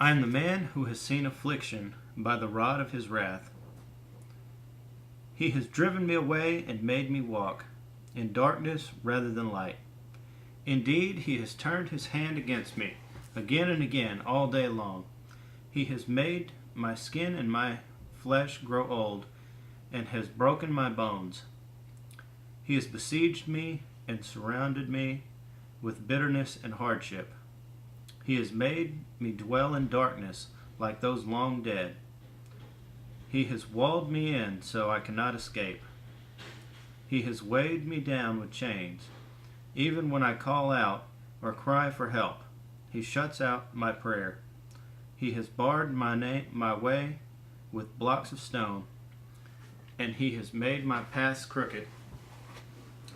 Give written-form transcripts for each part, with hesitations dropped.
I am the man who has seen affliction by the rod of his wrath. He has driven me away and made me walk in darkness rather than light. Indeed, he has turned his hand against me again and again all day long. He has made my skin and my flesh grow old and has broken my bones. He has besieged me and surrounded me with bitterness and hardship. He has made me dwell in darkness like those long dead. He has walled me in so I cannot escape. He has weighed me down with chains. Even when I call out or cry for help, he shuts out my prayer. He has barred my way with blocks of stone, and he has made my paths crooked.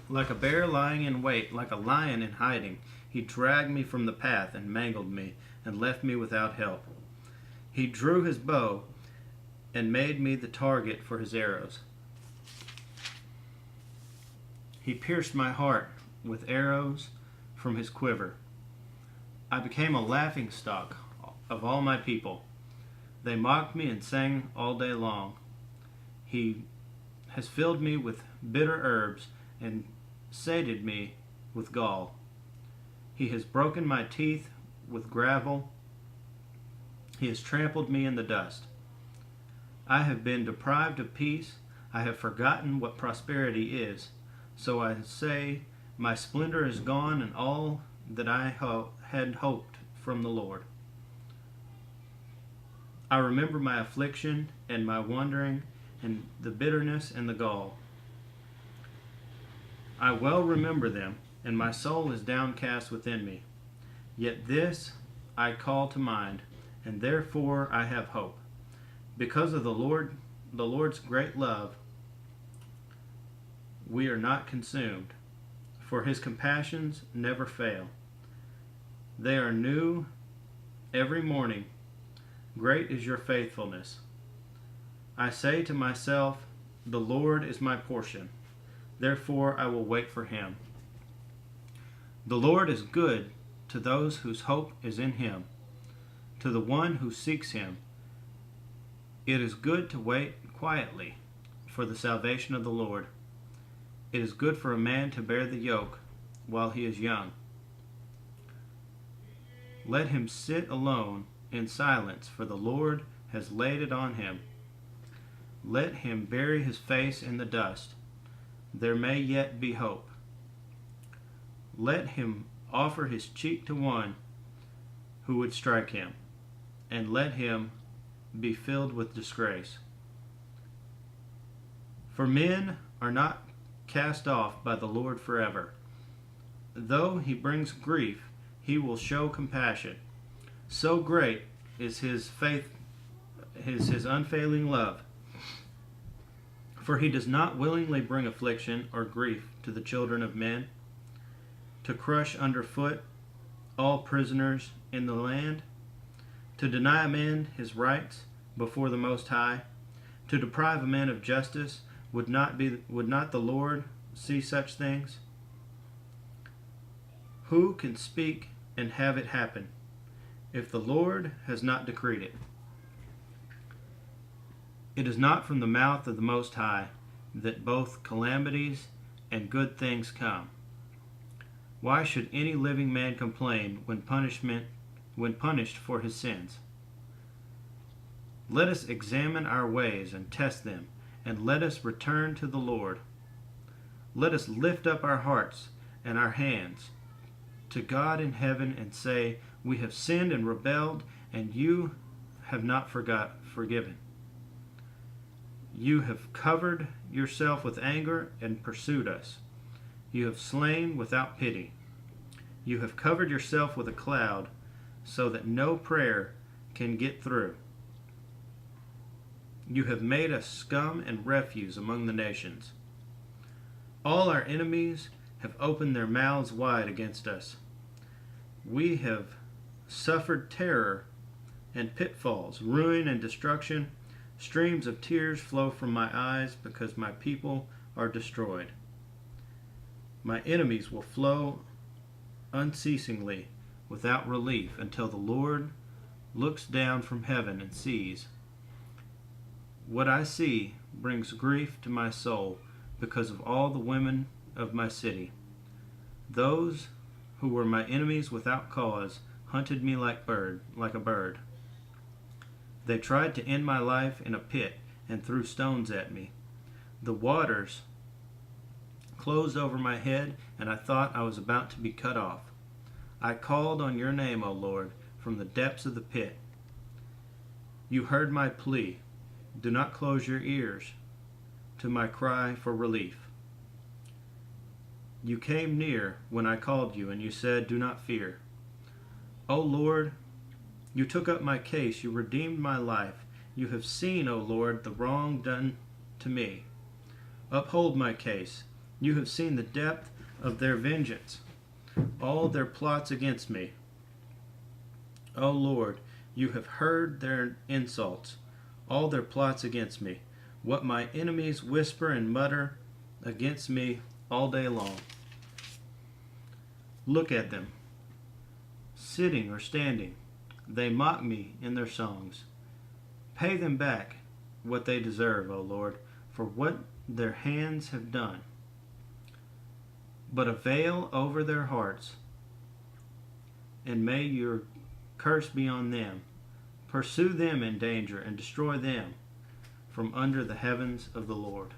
Like a bear lying in wait, like a lion in hiding, he dragged me from the path and mangled me and left me without help. He drew his bow and made me the target for his arrows. He pierced my heart with arrows from his quiver. I became a laughingstock of all my people. They mocked me and sang all day long. He has filled me with bitter herbs and sated me with gall. He has broken my teeth with gravel. He has trampled me in the dust. I have been deprived of peace. I have forgotten what prosperity is. So I say, my splendor is gone and all that I had hoped from the Lord. I remember my affliction and my wandering and the bitterness and the gall. I well remember them, and my soul is downcast within me. Yet this I call to mind, and therefore I have hope. Because of the Lord's great love, we are not consumed, for his compassions never fail. They are new every morning. Great is your faithfulness. I say to myself, the Lord is my portion. Therefore I will wait for him. The Lord is good to those whose hope is in him, to the one who seeks him. It is good to wait quietly for the salvation of the Lord. It is good for a man to bear the yoke while he is young. Let him sit alone in silence, for the Lord has laid it on him. Let him bury his face in the dust. There may yet be hope. Let him offer his cheek to one who would strike him, and let him be filled with disgrace. For men are not cast off by the Lord forever. Though he brings grief, he will show compassion. So great is his his unfailing love. For he does not willingly bring affliction or grief to the children of men, to crush underfoot all prisoners in the land, to deny a man his rights before the Most High, to deprive a man of justice. Would not the Lord see such things? Who can speak and have it happen, if the Lord has not decreed it? It is not from the mouth of the Most High that both calamities and good things come. Why should any living man complain when punished for his sins? Let us examine our ways and test them, and let us return to the Lord. Let us lift up our hearts and our hands to God in heaven and say, we have sinned and rebelled, and you have not forgiven. You have covered yourself with anger and pursued us. You have slain without pity. You have covered yourself with a cloud so that no prayer can get through. You have made us scum and refuse among the nations. All our enemies have opened their mouths wide against us. We have suffered terror and pitfalls, ruin and destruction. Streams of tears flow from my eyes because my people are destroyed. My enemies will flow unceasingly without relief until the Lord looks down from heaven and sees. What I see brings grief to my soul because of all the women of my city. Those who were my enemies without cause hunted me like a bird. They tried to end my life in a pit and threw stones at me. The waters closed over my head, and I thought I was about to be cut off. I called on your name, O Lord, from the depths of the pit. You heard my plea. Do not close your ears to my cry for relief. You came near when I called you, and you said, do not fear. O Lord, you took up my case. You redeemed my life. You have seen, O Lord, the wrong done to me. Uphold my case. You have seen the depth of their vengeance, all their plots against me. O Lord, you have heard their insults, all their plots against me, what my enemies whisper and mutter against me all day long. Look at them, sitting or standing. They mock me in their songs. Pay them back what they deserve, O Lord, for what their hands have done. But a veil over their hearts, and may your curse be on them. Pursue them in danger and destroy them from under the heavens of the Lord.